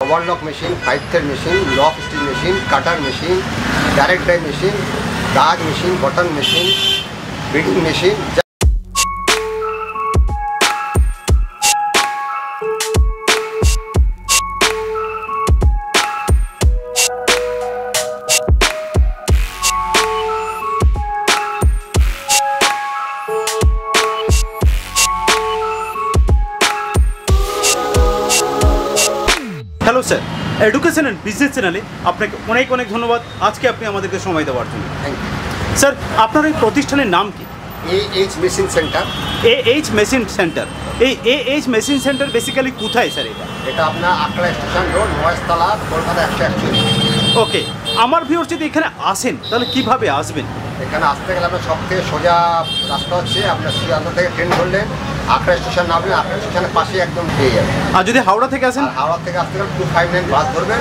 Overlock machine, pipe thread machine, lock stitch machine, cutter machine, direct drive machine, দাগ machine, button machine, beading machine. Hello sir, education and business চ্যানেলে আপনাকে অনেক অনেক ধন্যবাদ আজকে আপনি আমাদেরকে সময় দেওয়ার জন্য। স্যার, আপনার এই প্রতিষ্ঠানের নাম কি? AH machine centre. AH machine centre. এই AH মেশিন সেন্টার বেসিক্যালি কোথায় স্যার? এটা আপনার আকড়া স্টেশন রোড, মহেশতলা, কলকাতা 141। ওকে, আমার ভিউয়ার যদি এখানে আসেন তাহলে কিভাবে আসবেন? এখানে আসতে গেলে আপনার সব থেকে সোজা রাস্তা হচ্ছে আপনার শিয়ালদা থেকে ট্রেন ধরলেন, আকড়া স্টেশন নামলেন, আকড়া স্টেশনের পাশে একদম পেয়ে যাবেন। আর যদি হাওড়া থেকে আসেন? হাওড়া থেকে আসতে গেলে 259 বাস ধরবেন,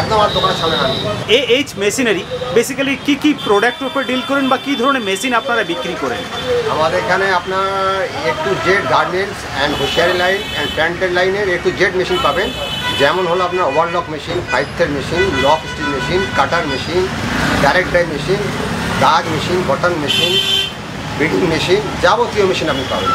একদম আর দোকানের সামনে নামবেন। AH মেশিনারি বেসিক্যালি কি প্রোডাক্টের উপর ডিল করেন বা কী ধরনের মেশিন আপনারা বিক্রি করেন? আমাদের এখানে আপনার A to Z garments and hosiery line and প্যান্টের লাইনের A to Z মেশিন পাবেন। যেমন হলো আপনার overlock machine, pipe thread machine, lock stitch machine, cutter machine, direct drive machine, দাগ machine, button machine, beading machine, যাবতীয় মেশিন আপনি পাবেন।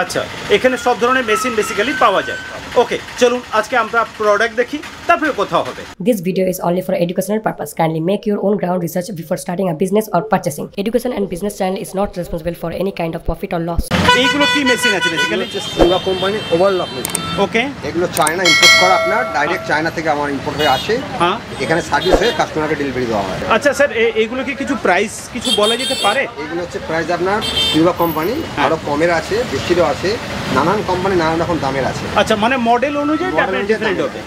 আচ্ছা, এখানে সব ধরনের মেশিন বেসিক্যালি পাওয়া যায়। ওকে, চলুন আজকে আমরা প্রোডাক্ট দেখি, তারপরে কোথাও হবে। This video is only for educational purpose. Kindly make your own ground research before starting a business or purchasing. Education and business channel is not responsible for any kind of profit or loss. এইগুলো কি machine আছে basically? Silva কোম্পানির overlock machine. ওকে, এগুলো China import করা, আপনার direct China থেকে আমার import হয়ে আসে। হ্যাঁ, এখানে সার্ভিস হয়ে কাস্টমারকে ডেলিভারি দেওয়া হয়। আচ্ছা স্যার, এইগুলো কি কিছু প্রাইস কিছু বলা যেতে পারে? এগুলো হচ্ছে প্রাইস আপনার সিলভা কোম্পানি, আরও কমের আছে, বেশিরও আছে, নানান কোম্পানি নানান রকম দামের আছে। আচ্ছা, মানে মডেল অনুযায়ী ডিফারেন্ট হবে।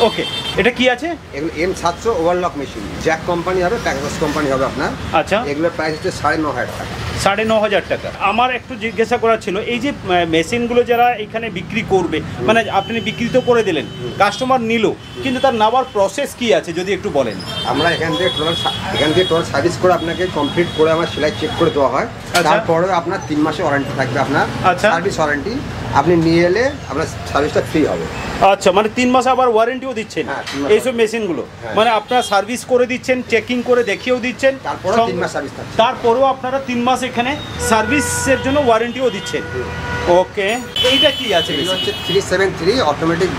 ওকে, এটা কি আছে? এগুলো M700 overlock machine, Jack company হবে, প্যাকেজাস কোম্পানি হবে আপনার। আচ্ছা, এগুলোর প্রাইস হচ্ছে 9,500 টাকা। 9,500 টাকা। আমার একটু জিজ্ঞাসা করার ছিল, এই যে মেশিনগুলো যারা এখানে বিক্রি করবে, মানে আপনি বিক্রি তো করে দিলেন, কাস্টমার নিল, কিন্তু তার নেওয়ার প্রসেস কি আছে যদি একটু বলেন। আমরা এখান থেকে টোটাল সার্ভিস করে আপনাকে কমপ্লিট করে আমার সেলাই চেক করে দেওয়া হয়। তারপরে আপনার 3 মাসের ওয়ারেন্টি থাকবে, আপনার সার্ভিস ওয়ারেন্টি। আপনি নিয়ে এলে আপনার সার্ভিসটা ফ্রি হবে। আচ্ছা, মানে 3 মাস আবার ওয়ারেন্টিও দিচ্ছেন এইসব মেশিনগুলো? মানে আপনারা সার্ভিস করে দিচ্ছেন, চেকিং করে দেখিয়েও দিচ্ছেন, তারপরে 3 মাস সার্ভিস থাকবে। তারপরেও আপনারা 3 মাস এখানে সার্ভিসের জন্য ওয়ারেন্টিও দিচ্ছেন। ওকে, এইটা কি আছে? এটা হচ্ছে 373 অটোমেটিক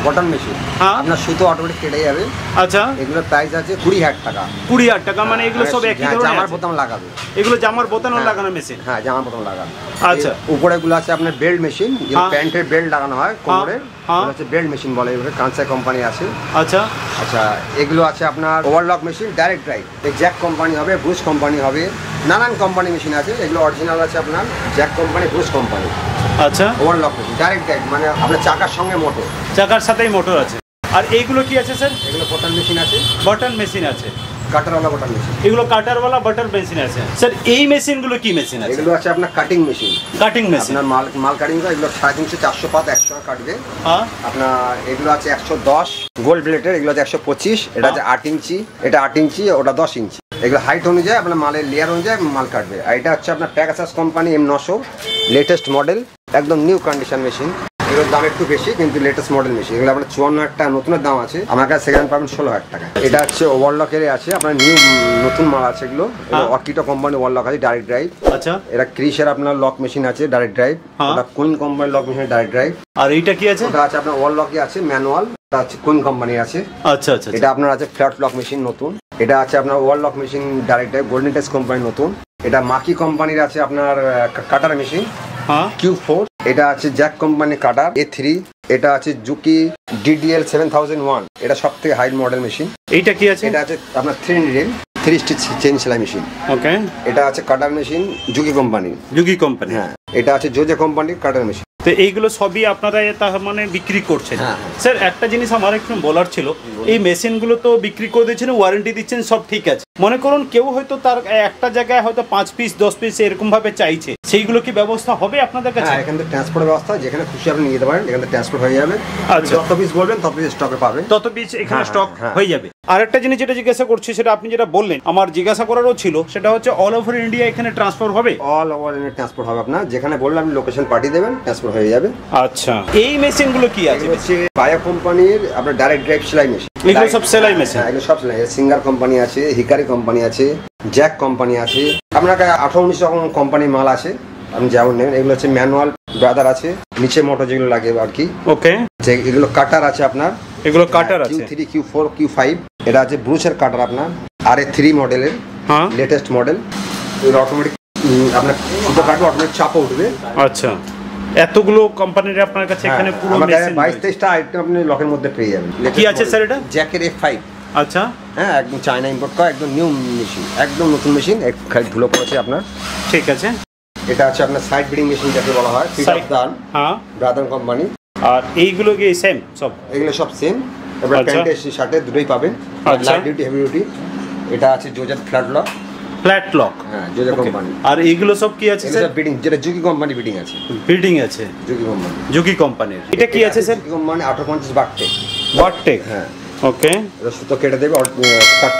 বটন মেশিন। আপনার সুতো অটোমেটিক কেটে যাবে। আচ্ছা, এগুলোর প্রাইস আছে 20,000 টাকা। 20,000 টাকা, মানে এগুলো সব একই ধরনের? জামার বোতাম লাগাবে। এগুলো জামার বোতাম লাগানো মেশিন? হ্যাঁ, জামার বোতাম লাগানো। আচ্ছা, উপরে গুলো আছে আপনার বেল্ট মেশিন, প্যান্টের বেল্ট লাগানো হয় কোমরে, হচ্ছে বেল্ট মেশিন বলে, এগুলো কানসা কোম্পানি আছে। আচ্ছা আচ্ছা, এগুলো আছে আপনার overlock machine, direct drive, Jack company হবে, ব্রুস কোম্পানি হবে, নানান কোম্পানি মেশিন আছে। এগুলো অরিজিনাল আছে আপনার জ্যাক কোম্পানি, ব্রুস কোম্পানি। আচ্ছা, ওভারলক মেশিন ডাইরেক্ট ড্রাইভ, মানে আপনার চাকার সঙ্গে মোটর, চাকার সাথেই মোটর আছে। আর এইগুলো কি আছে স্যার? এগুলো বটন মেশিন আছে। বটন মেশিন আছে, কাটারওয়ালা বটন মেশিন। এগুলো কাটারওয়ালা বটন মেশিন আছে। স্যার, এই মেশিনগুলো কি মেশিন আছে? এগুলো আছে আপনার কাটিং মেশিন। কাটিং মেশিন, আপনার মাল কাটিং করে। এগুলো 350-400 পাত 100 কাটবে। হ্যাঁ, আপনার এগুলো আছে 110 গোল্ড প্লেটের, এগুলো আছে 125, এটা আছে 8 ইঞ্চি, এটা 8 ইঞ্চি, ওটা 10 ইঞ্চি। এগুলো হাইট অনুযায়ী আপনার মালের লেয়ার অনুযায়ী মাল কাটবে। আর এটা হচ্ছে আপনার প্যাকেজাস কোম্পানি M900 লেটেস্ট মডেল, একদম নিউ কন্ডিশন মেশিন। এগুলোর দাম একটু বেশি, কিন্তু লেটেস্ট মডেল মেশিন। এগুলো আপনার 54,000 টাকা নতুনের দাম আছে, আমার কাছে সেকেন্ড পাবেন 16,000 টাকা। এটা হচ্ছে ওভারলকের আছে, আপনার নিউ নতুন মাল আছে। এগুলো অর্কিটো কোম্পানি ওভারলক আছে, ডাইরেক্ট ড্রাইভ। আচ্ছা, এটা ক্রিসের আপনার লক মেশিন আছে, ডাইরেক্ট ড্রাইভ। এটা কোন কোম্পানির লক মেশিন, ডাইরেক্ট ড্রাইভ। আর এইটা কি আছে? এটা আছে আপনার ওভারলকই আছে, ম্যানুয়াল। এটা আছে কোন কোম্পানি আছে। আচ্ছা আচ্ছা, এটা আপনার আছে ফ্ল্যাট লক মেশিন নতুন। এটা আছে আপনার overlock machine, direct drive, golden test company নতুন। এটা মাকি কোম্পানির আছে আপনার কাটার মেশিন Q4। এটা আছে জ্যাক কোম্পানি কাটার A3। এটা আছে জুকি DDL 7001, এটা সব থেকে হাই মডেল মেশিন। এইটা কি আছে? এটা আছে আপনার 3 রিল 3 স্টিচ চেইন সেলাই মেশিন। ওকে, এটা আছে cutter machine Juki company. Juki company, হ্যাঁ। এটা আছে জোজে কোম্পানির কাটার মেশিন। তো এইগুলো সবই আপনারা তার মানে বিক্রি করছেন? স্যার, একটা জিনিস আমার একটু বলার ছিল, এই মেশিনগুলো তো বিক্রি করে দিচ্ছেন, ওয়ারেন্টি দিচ্ছেন, সব ঠিক আছে, মনে করুন কেউ হয়তো তার একটা জায়গায় হয়তো 5 পিস 10 পিস এরকম ভাবে চাইছে, সেইগুলো কি ব্যবস্থা হবে আপনাদের কাছে? হ্যাঁ, এখান থেকে ট্রান্সপোর্ট ব্যবস্থা, যেখানে খুশি আপনি নিয়ে যেতে পারেন, এখান থেকে ট্রান্সপোর্ট হয়ে যাবে। আচ্ছা। যত পিস বলবেন তত পিস স্টকে পাবেন, তত পিস এখানে হ্যাঁ, স্টক হ্যাঁ। হয়ে যাবে। আরেকটা জিনিস যেটা জিজ্ঞাসা করছি, সেটা আপনি যেটা বললেন আমার জিজ্ঞাসা করারও ছিল, সেটা হচ্ছে অল ওভার ইন্ডিয়া এখানে ট্রান্সফার হবে? অল ওভার ইন্ডিয়া ট্রান্সপোর্ট হবে আপনার, যেখানে বললাম আপনি লোকেশন পাঠিয়ে দেবেন, ট্রান্সপোর্ট হয়ে যাবে। আচ্ছা, এই মেশিনগুলো কি আছে? এগুলো হচ্ছে বায়ো কোম্পানির আপনার ডাইরেক্ট ড্রাইভ সেলাই মেশিন। এগুলো সব সেলাই মেশিন? হ্যাঁ, এগুলো সব সেলাই। সিঙ্গার কোম্পানি আছে, হিকারি কোম্পানি আছে, জ্যাক কোম্পানি আছে, আপনার কাছে 18-19 রকম কোম্পানির মাল আছে, আপনি যেমন নেবেন। এগুলো হচ্ছে ম্যানুয়াল ব্রাদার আছে, নিচে মোটর যেগুলো লাগে আর কি। ওকে। এগুলো কাটার আছে আপনার, এগুলো কাটার আছে Q3 Q4 Q5। এটা আছে ব্রুচের কাটার আপনার, RA3 মডেলের, হ্যাঁ, লেটেস্ট মডেল। এর অটোমেটিক আপনার সুতো কাটবে, অটোমেটিক চাপও উঠবে। আচ্ছা, এতগুলো কোম্পানির আপনার কাছে এখানে পুরো মেশিন? 22-23টা আইটেম আপনি লকের মধ্যে পেয়ে যাবেন। কি আছে স্যার এটা? জ্যাকের F5। আচ্ছা, হ্যাঁ, একদম চায়না ইম্পোর্ট করা, একদম নিউ মেশিন, একদম নতুন মেশিন, খালি ধুলো পড়েছে আপনার। ঠিক আছে। এটা আছে আপনার সাইড ব্রিডিং মেশিন যাকে বলা হয়, হ্যাঁ, ব্রাদার কোম্পানি। আর এইগুলো কি সেম সব? এগুলো সব সেম। এবার আচ্ছা। প্যান্টে শার্টে দুটোই পাবেন, আচ্ছা। Light duty, heavy duty. এটা আছে জোজার ফ্ল্যাট লক। Flat lock? হ্যাঁ, জোজার Okay. কোম্পানি। আর এইগুলো সব কি আছে স্যার? বিডিং, যেটা জুকি কোম্পানি বিডিং আছে। বিল্ডিং আছে জুকি কোম্পানি। জুকি কোম্পানির। এটা কি আছে স্যার? Juki company 1850 বাট্টে। বারটেক? হ্যাঁ। ওকে। এটা সুতো কেটে দেবে,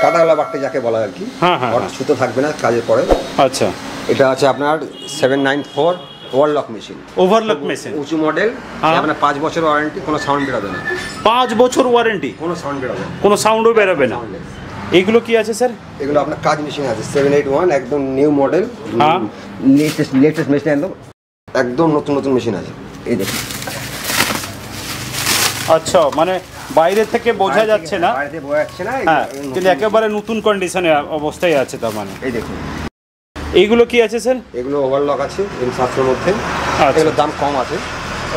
কাটাওয়ালা বাট্টে যাকে বলা হয় আর কি। হ্যাঁ, হ্যাঁ, ওর সুতো থাকবে না কাজের পরে। আচ্ছা। এটা আছে আপনার 794 ওভারলক মেশিন। Overlock machine? উঁচু মডেল, হ্যাঁ। আপনার 5 বছর ওয়ারেন্টি, কোনো সাউন্ড বেরোবে না। 5 বছর ওয়ারেন্টি? কোনো সাউন্ড বেরোবে না, কোনো সাউন্ডও বেরোবে না। Soundless। এইগুলো কি আছে স্যার? এগুলো আপনার কাজ মেশিন আছে 781, একদম নিউ মডেল, হ্যাঁ। লেটেস্ট মেশিন, একদম নতুন নতুন মেশিন আছে। এই দেখুন। আচ্ছা, মানে বাইরে থেকে বোঝা যাচ্ছে না। বাইরে থেকে বোঝা যাচ্ছে না, হ্যাঁ, এগুলো কিন্তু নতুন একেবারে নতুন কন্ডিশনে অবস্থায় আছে তার মানে। এই দেখুন। এইগুলো কি আছে স্যার? এগুলো ওভারলক আছে M700 মধ্যে। আচ্ছা। এগুলোর দাম কম আছে,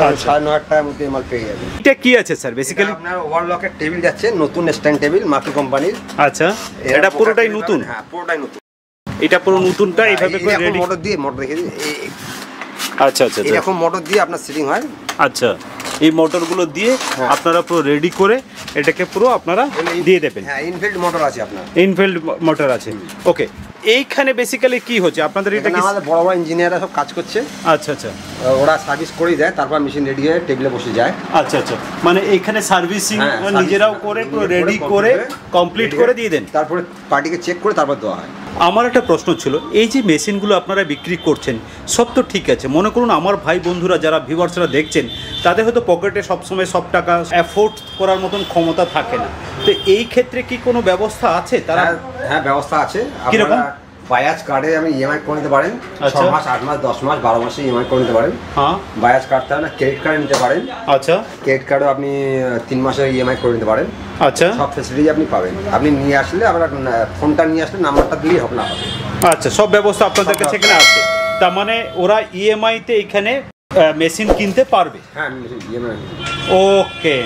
আচ্ছা। 9,500 টাকার মধ্যে মাল পেয়ে যাবেন। এটা কি আছে স্যার বেসিক্যালি? আপনার ওভারলকের টেবিল যাচ্ছে, নতুন স্ট্যান্ড টেবিল, মাকি কোম্পানির। আচ্ছা, এটা পুরোটাই নতুন? হ্যাঁ, পুরোটাই নতুন। এটা পুরো নতুনটা এইভাবে করে রেডি? মোটর দিয়ে, মোটর দেখে দিন। আচ্ছা আচ্ছা আচ্ছা। এরকম মোটর দিয়ে আপনার সিটিং হয়। আচ্ছা, এই মোটরগুলো দিয়ে হ্যাঁ। আপনারা পুরো রেডি করে এটাকে পুরো আপনারা দিয়ে দেবেন? হ্যাঁ, ইনফিল্ড মোটর আছে আপনার। ইনফিল্ড মোটর আছে। ওকে। এইখানে বেসিক্যালি কি হচ্ছে আপনাদের? এটা এখানে কি? আমাদের বড় বড় ইঞ্জিনিয়াররা সব কাজ করছে, আচ্ছা আচ্ছা ওরা সার্ভিস করেই দেয়, তারপর মেশিন রেডি হয়ে টেবিলে বসে যায়। আচ্ছা আচ্ছা, মানে এখানে সার্ভিসিং হ্যাঁ, নিজেরাও service করে পুরো নিজে রেডি করে, করে complete কমপ্লিট ready করে হয়ে দিয়ে দেন? তারপরে পার্টিকে চেক করে তারপর দেওয়া হয়। আমার একটা প্রশ্ন ছিল, এই যে মেশিনগুলো আপনারা বিক্রি করছেন সব তো ঠিক আছে, মনে করুন আমার ভাই বন্ধুরা যারা ভিউয়ার্সরা দেখছেন তাদের হয়তো পকেটে সবসময় সব টাকা অ্যাফোর্ড করার মতন ক্ষমতা থাকে না, তো এই ক্ষেত্রে কি কোনো ব্যবস্থা আছে তারা? হ্যাঁ, ব্যবস্থা আছে। কিরকম? আপনারা বায়াজ কার্ডে আমি ইএমআই করে নিতে পারেন, আচ্ছা। 6 মাস, 8 মাস, 10 মাস, 12 মাসে ইএমআই করে নিতে পারেন। হ্যাঁ। বায়াজ কার্ড তাহলে ক্রেডিট কার্ড নিতে পারেন। আচ্ছা ক্রেডিট কার্ডও আপনি 3 মাসের ইএমআই করে নিতে পারেন। আচ্ছা সব ফেসিলিটি আপনি পাবেন। আপনি নিয়ে আসলে আপনার ফোনটা নিয়ে আসলে নাম্বারটা দিলেই হবে না হবে। আচ্ছা, সব ব্যবস্থা আপনাদের কাছে এখানে আছে, তার মানে ওরা ইএমআইতে এখানে মেশিন কিনতে পারবে? হ্যাঁ, ইএমআই। ওকে।